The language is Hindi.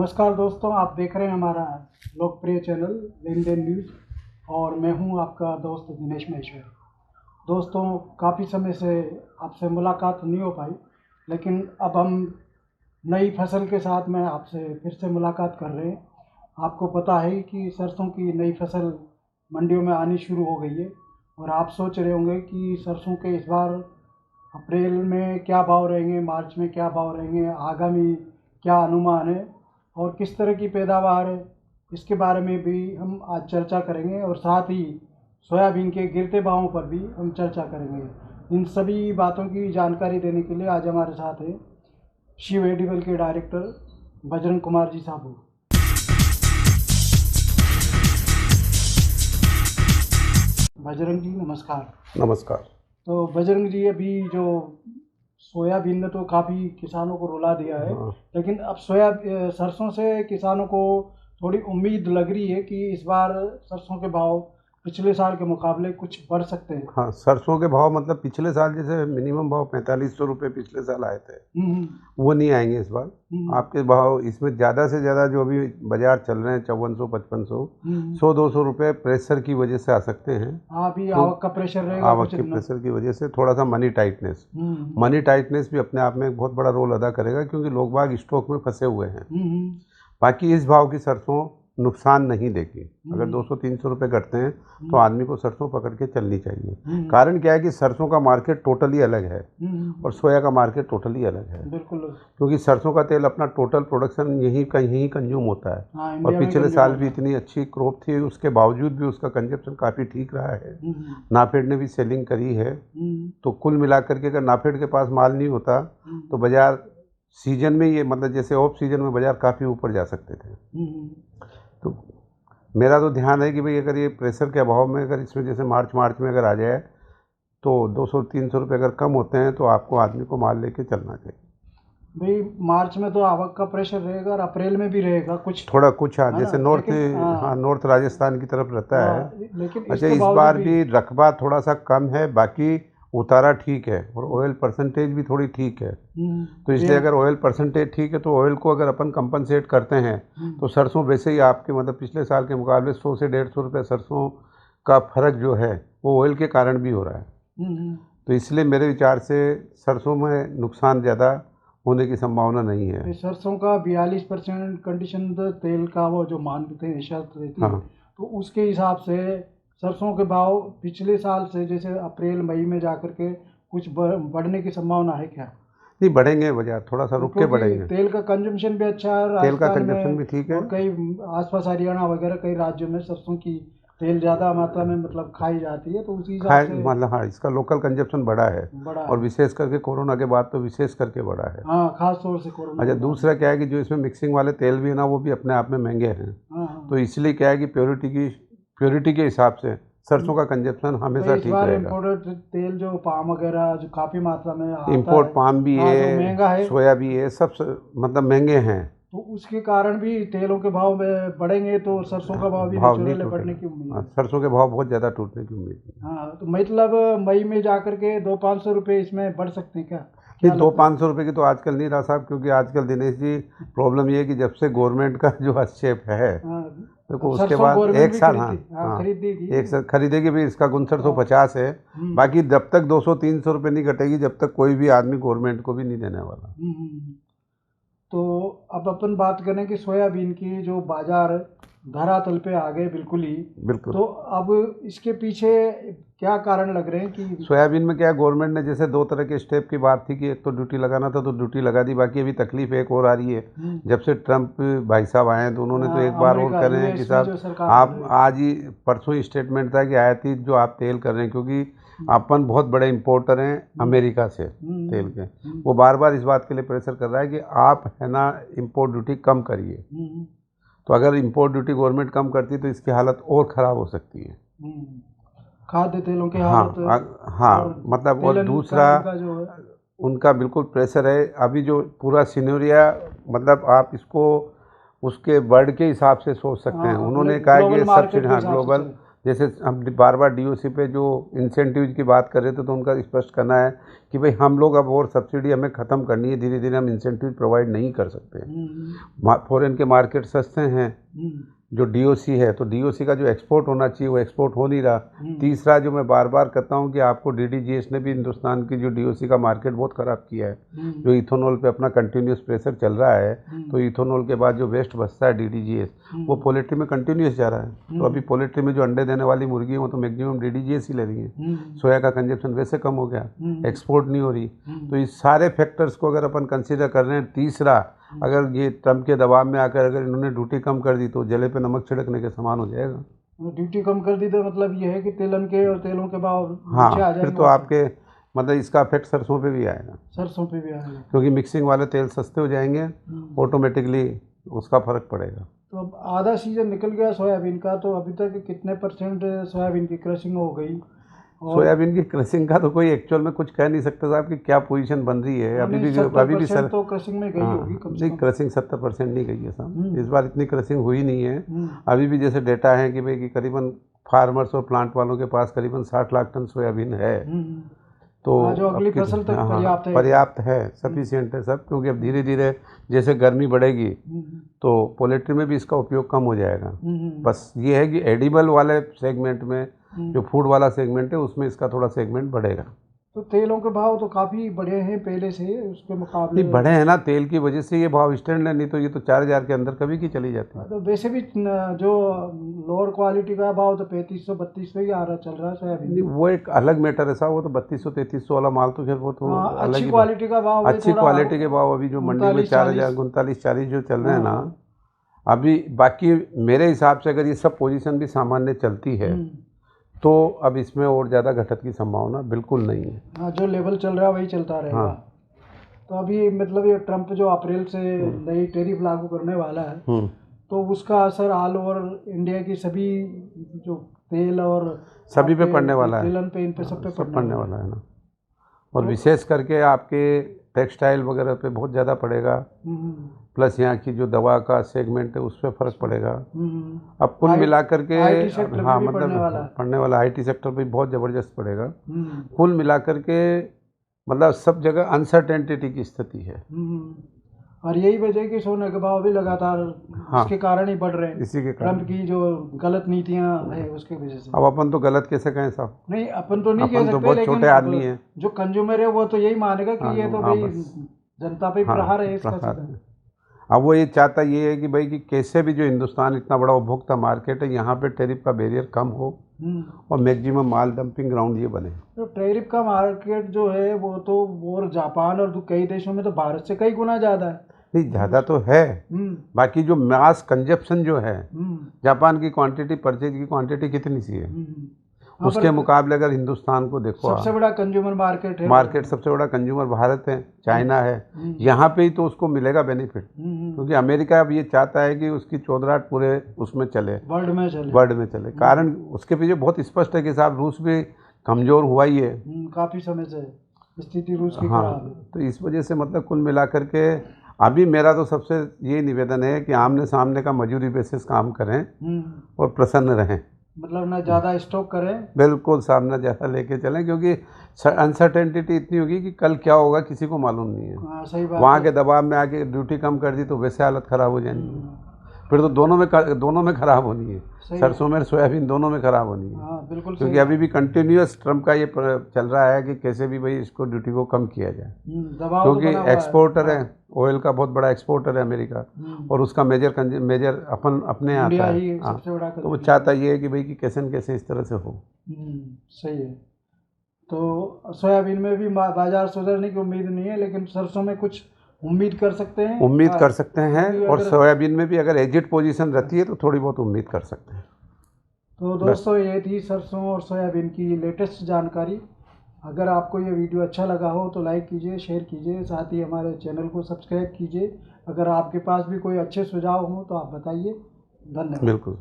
नमस्कार दोस्तों, आप देख रहे हैं हमारा लोकप्रिय चैनल लेन देन न्यूज़ और मैं हूं आपका दोस्त दिनेश महेश्वरी। दोस्तों, काफ़ी समय से आपसे मुलाकात नहीं हो पाई, लेकिन अब हम नई फसल के साथ में आपसे फिर से मुलाकात कर रहे हैं। आपको पता है कि सरसों की नई फसल मंडियों में आनी शुरू हो गई है और आप सोच रहे होंगे कि सरसों के इस बार अप्रैल में क्या भाव रहेंगे, मार्च में क्या भाव रहेंगे, आगामी क्या अनुमान है और किस तरह की पैदावार है, इसके बारे में भी हम आज चर्चा करेंगे और साथ ही सोयाबीन के गिरते भावों पर भी हम चर्चा करेंगे। इन सभी बातों की जानकारी देने के लिए आज हमारे साथ है शिव एडिबल के डायरेक्टर बजरंग कुमार जी साहब। बजरंग जी नमस्कार। नमस्कार। तो बजरंग जी, अभी जो सोयाबीन ने तो काफ़ी किसानों को रुला दिया है, लेकिन अब सरसों से किसानों को थोड़ी उम्मीद लग रही है कि इस बार सरसों के भाव पिछले साल के मुकाबले कुछ बढ़ सकते हैं। हाँ, सरसों के भाव मतलब पिछले साल जैसे मिनिमम भाव 4500 रुपये पिछले साल आए थे, वो नहीं आएंगे इस बार। आपके भाव इसमें ज़्यादा से ज़्यादा जो अभी बाजार चल रहे हैं 5400 5500 100-200 रुपये प्रेशर की वजह से आ सकते हैं। अभी आवक का प्रेशर रहेगा, आवक के प्रेशर की वजह से थोड़ा सा मनी टाइटनेस भी अपने आप में एक बहुत बड़ा रोल अदा करेगा, क्योंकि लोग बाग स्टॉक में फंसे हुए हैं। बाकी इस भाव की सरसों नुकसान नहीं देगी। अगर 200-300 रुपये घटते हैं तो आदमी को सरसों पकड़ के चलनी चाहिए। कारण क्या है कि सरसों का मार्केट टोटली अलग है और सोया का मार्केट टोटली अलग है। बिल्कुल, क्योंकि सरसों का तेल अपना टोटल प्रोडक्शन यहीं कंज्यूम होता है। हाँ, और पिछले साल भी इतनी अच्छी क्रॉप थी, उसके बावजूद भी उसका कंजप्शन काफ़ी ठीक रहा है। नाफेड ने भी सेलिंग करी है। तो कुल मिलाकर के अगर नाफेड के पास माल नहीं होता तो बाज़ार सीजन में ये मतलब जैसे ऑफ सीजन में बाज़ार काफ़ी ऊपर जा सकते थे। तो मेरा तो ध्यान है कि भाई अगर ये प्रेशर के अभाव में अगर इसमें जैसे मार्च में अगर आ जाए तो 200-300 रुपये अगर कम होते हैं तो आपको आदमी को माल लेके चलना चाहिए। भाई, मार्च में तो आवक का प्रेशर रहेगा और अप्रैल में भी रहेगा कुछ हाँ, जैसे नॉर्थ राजस्थान की तरफ रहता है। लेकिन अच्छा, इस बार भी रकबा थोड़ा सा कम है, बाकी उतारा ठीक है और ऑयल परसेंटेज भी थोड़ी ठीक है। तो इसलिए अगर ऑयल परसेंटेज ठीक है तो ऑयल को अगर अपन कंपनसेट करते हैं तो सरसों वैसे ही आपके मतलब पिछले साल के मुकाबले 100 से 150 रुपये सरसों का फर्क जो है वो ऑयल के कारण भी हो रहा है। तो इसलिए मेरे विचार से सरसों में नुकसान ज़्यादा होने की संभावना नहीं है। सरसों का 42% कंडीशन तेल का वो जो मानते हैं शर्त रहती है, तो उसके हिसाब से सरसों के भाव पिछले साल से जैसे अप्रैल मई में जाकर के कुछ बढ़ने की संभावना है क्या? नहीं, बढ़ेंगे, बाजार थोड़ा सा रुक के बढ़ेंगे। तेल का कंजम्पशन भी अच्छा है, तेल का कंजम्पशन भी ठीक है और कई आसपास हरियाणा वगैरह कई राज्यों में सरसों की तेल ज़्यादा मात्रा में मतलब खाई जाती है, तो उसी हिसाब से मतलब हाँ, इसका लोकल कंजप्शन बढ़ा है और विशेष करके कोरोना के बाद तो विशेष करके बढ़ा है। हाँ, खास तौर से कोरोना। अच्छा, दूसरा क्या है कि जो इसमें मिक्सिंग वाले तेल भी है ना, वो भी अपने आप में महंगे हैं। तो इसलिए क्या है कि प्योरिटी के हिसाब से सरसों का कंजप्शन हमेशा ठीक रहेगा। इम्पोर्टेड तेल जो पाम वगैरह जो काफ़ी मात्रा में आता इम्पोर्ट पाम भी है, महंगा है, सोया भी है, सब मतलब महंगे हैं। तो उसके कारण भी तेलों के भाव में बढ़ेंगे तो सरसों का भाव भी नेचुरली बढ़ने की उम्मीद है। सरसों के भाव बहुत ज़्यादा टूटने की उम्मीद है। हाँ, तो मतलब मई में जाकर के 200-500 रुपये इसमें बढ़ सकते हैं क्या? नहीं, 200-500 रुपये की तो आजकल नहीं रहा साहब, क्योंकि आजकल दिनेश जी प्रॉब्लम ये है कि जब से गवर्नमेंट का जो हस्तक्षेप है देखो उसके बाद एक साल एक साल खरीदेगी भी, इसका गुण 150 है। बाकी जब तक 200-300 रुपये नहीं घटेगी जब तक कोई भी आदमी गवर्नमेंट को भी नहीं देने वाला। तो अब अपन बात करें कि सोयाबीन की जो बाजार धरातल पे आ गए बिल्कुल। तो अब इसके पीछे क्या कारण लग रहे हैं कि सोयाबीन में क्या गवर्नमेंट ने जैसे 2 तरह के स्टेप की बात थी कि एक तो ड्यूटी लगाना था तो ड्यूटी लगा दी। बाकी अभी तकलीफ एक और आ रही है, जब से ट्रंप भाई साहब आए हैं तो उन्होंने तो एक बार और कर रहे हैं कि साहब आप आज ही परसों ही स्टेटमेंट था कि आयातित जो आप तेल कर रहे हैं, क्योंकि अपन बहुत बड़े इम्पोर्टर हैं अमेरिका से तेल के, वो बार बार इस बात के लिए प्रेशर कर रहा है कि आप है ना इम्पोर्ट ड्यूटी कम करिए। तो अगर इम्पोर्ट ड्यूटी गवर्नमेंट कम करती तो इसकी हालत और ख़राब हो सकती है, खाद्य तेलों की हालत। हाँ मतलब, और दूसरा उनका बिल्कुल प्रेशर है। अभी जो पूरा सिनेरिया मतलब आप इसको उसके वर्ल्ड के हिसाब से सोच सकते हैं। उन्होंने कहा कि सब्सिडी, हाँ ग्लोबल जैसे हम बार बार डीओसी पे जो इंसेंटिव की बात कर रहे थे, तो उनका स्पष्ट करना है कि भाई हम लोग अब और सब्सिडी हमें ख़त्म करनी है, धीरे धीरे हम इंसेंटिव प्रोवाइड नहीं कर सकते। फॉरेन के मार्केट सस्ते हैं, जो डीओसी है, तो डीओसी का जो एक्सपोर्ट होना चाहिए वो एक्सपोर्ट हो नहीं रहा। तीसरा जो मैं बार बार कहता हूँ कि आपको डीडीजीएस ने भी हिंदुस्तान की जो डीओसी का मार्केट बहुत ख़राब किया है। जो इथेनॉल पे अपना कंटिन्यूस प्रेशर चल रहा है, तो इथेनॉल के बाद जो वेस्ट बचता है डीडीजीएस, वो पोल्ट्री में कंटिन्यूस जा रहा है। तो अभी पोल्ट्री में जो अंडे देने वाली मुर्गी है वो तो मैक्सिमम डीडीजीएस ही ले रही है। सोया का कंजप्शन वैसे कम हो गया, एक्सपोर्ट नहीं हो रही। तो इस सारे फैक्टर्स को अगर अपन कंसिडर कर रहे हैं, तीसरा अगर ये ट्रम्प के दबाव में आकर अगर इन्होंने ड्यूटी कम कर दी तो जले पे नमक छिड़कने के समान हो जाएगा। ड्यूटी कम कर दी तो मतलब ये है कि तेलन के और तेलों के भाव हाँ, नीचे आ जाएंगे। फिर तो आपके मतलब इसका इफेक्ट सरसों पे भी आएगा। सरसों पे भी आएगा, क्योंकि मिक्सिंग वाले तेल सस्ते हो जाएंगे, ऑटोमेटिकली उसका फर्क पड़ेगा। तो अब आधा सीजन निकल गया सोयाबीन का, तो अभी तक कितने % सोयाबीन की क्रशिंग हो गई? सोयाबीन की क्रशिंग का तो कोई एक्चुअल में कुछ कह नहीं सकता साहब कि क्या पोजीशन बन रही है। अभी भी सर तो क्रशिंग में गई होगी कम से कम। क्रशिंग 70% नहीं गई है साहब, इस बार इतनी क्रशिंग हुई नहीं है। अभी भी जैसे डेटा है कि भाई कि करीबन फार्मर्स और प्लांट वालों के पास करीबन 60 लाख टन सोयाबीन है। तो जो अगली फसल तक पर्याप्त है, सफिशिएंट है सब। क्योंकि अब धीरे धीरे जैसे गर्मी बढ़ेगी तो पोल्ट्री में भी इसका उपयोग कम हो जाएगा। बस ये है कि एडिबल वाले सेगमेंट में, जो फूड वाला सेगमेंट है, उसमें इसका थोड़ा सेगमेंट बढ़ेगा। तो तेलों के भाव तो काफ़ी बढ़े हैं पहले से, उसके मुकाबले नहीं बढ़े हैं ना, तेल की वजह से ये भाव स्टैंड है, नहीं तो ये तो 4000 के अंदर कभी की चली जाती है। तो वैसे भी जो लोअर क्वालिटी का भाव तो 3500-3200 ही आ रहा चल रहा है सोयाबीन। नहीं वो एक अलग मैटर है साहब, वो तो 3200-3300 वाला माल तो फिर वो तो अलग अच्छी क्वालिटी का भाव, अच्छी क्वालिटी के भाव अभी जो मंडी में 4000 39-40 जो चल रहे हैं ना अभी। बाकी मेरे हिसाब से अगर ये सब पोजीशन भी सामान्य चलती है तो अब इसमें और ज़्यादा घटत की संभावना बिल्कुल नहीं है। हाँ, जो लेवल चल रहा है वही चलता रहेगा। हाँ। तो अभी मतलब ये ट्रम्प जो अप्रैल से नई टैरिफ लागू करने वाला है, तो उसका असर ऑल ओवर इंडिया की सभी जो तेल और सभी पे पड़ने वाला है, तेलन पे, इन पे सब पे पड़ने वाला है ना। और विशेष करके आपके टेक्सटाइल वगैरह पे बहुत ज़्यादा पड़ेगा, प्लस यहाँ की जो दवा का सेगमेंट है उस पर फर्क पड़ेगा। अब कुल मिलाकर के हाँ मतलब पड़ने वाला IT सेक्टर पे बहुत ज़बरदस्त पड़ेगा। कुल मिलाकर के मतलब सब जगह अनसर्टेनिटी की स्थिति है। और यही वजह कि सोने के भाव भी लगातार इसके कारण ही बढ़ रहे हैं, इसी के कारण। ट्रम्प की जो गलत नीतियां है उसके वजह से। अब अपन तो गलत कैसे कहें साहब? नहीं, अपन तो नहीं कह सकते, बहुत छोटे आदमी हैं। जो कंज्यूमर है वो तो यही मानेगा कि ये तो भाई जनता पे प्रहार है इसका। अब वो ये चाहता ये है कि भाई कि कैसे भी जो हिंदुस्तान इतना बड़ा उपभोक्ता मार्केट है, यहाँ पे टैरिफ का बैरियर कम हो और मैक्सिमम माल डंपिंग ग्राउंड ये बने। तो टैरिफ का मार्केट जो है वो तो और जापान और कई देशों में तो भारत से कई गुना ज़्यादा है। नहीं ज़्यादा तो है, बाकी जो मास कंजप्शन जो है, जापान की क्वांटिटी, परचेज की क्वांटिटी कितनी सी है, उसके मुकाबले अगर हिंदुस्तान को देखो, सबसे बड़ा कंज्यूमर मार्केट है, सबसे बड़ा कंज्यूमर भारत है, चाइना है, यहाँ पे ही तो उसको मिलेगा बेनिफिट। क्योंकि अमेरिका अब ये चाहता है कि उसकी चौधराहट पूरे उसमें चले, वर्ल्ड में चले। कारण उसके पीछे बहुत स्पष्ट है कि साहब रूस भी कमज़ोर हुआ ही है, काफ़ी समय से स्थिति रूस की खराब है। तो इस वजह से मतलब कुल मिला करके अभी मेरा तो सबसे यही निवेदन है कि आमने सामने का मजूरी बेसिस काम करें और प्रसन्न रहें। मतलब ना ज़्यादा स्टॉक करें, बिल्कुल सामने ज़्यादा लेके चलें, क्योंकि अनसर्टेनिटी इतनी होगी कि कल क्या होगा किसी को मालूम नहीं है। सही बात। वहाँ के दबाव में आके ड्यूटी कम कर दी तो वैसे हालत ख़राब हो जाएगी, फिर तो दोनों में ख़राब होनी है, सरसों में सोयाबीन दोनों में ख़राब होनी है। बिल्कुल। क्योंकि अभी भी कंटिन्यूस ट्रम्प का ये चल रहा है कि कैसे भी भाई इसको ड्यूटी को कम किया जाए, क्योंकि एक्सपोर्टर है, ऑयल का बहुत बड़ा एक्सपोर्टर है अमेरिका, और उसका मेजर अपने आता है। तो वो चाहता ये है कि भाई कि कैसे न कैसे इस तरह से हो। सही है। तो सोयाबीन में भी बाजार सुधरने की उम्मीद नहीं है, लेकिन सरसों में कुछ उम्मीद कर सकते हैं, कर सकते हैं। और सोयाबीन में भी अगर एजिट पोजीशन रहती है तो थोड़ी बहुत उम्मीद कर सकते हैं। तो दोस्तों ये थी सरसों और सोयाबीन की लेटेस्ट जानकारी। अगर आपको ये वीडियो अच्छा लगा हो तो लाइक कीजिए, शेयर कीजिए, साथ ही हमारे चैनल को सब्सक्राइब कीजिए। अगर आपके पास भी कोई अच्छे सुझाव हो तो आप बताइए। धन्यवाद। बिल्कुल।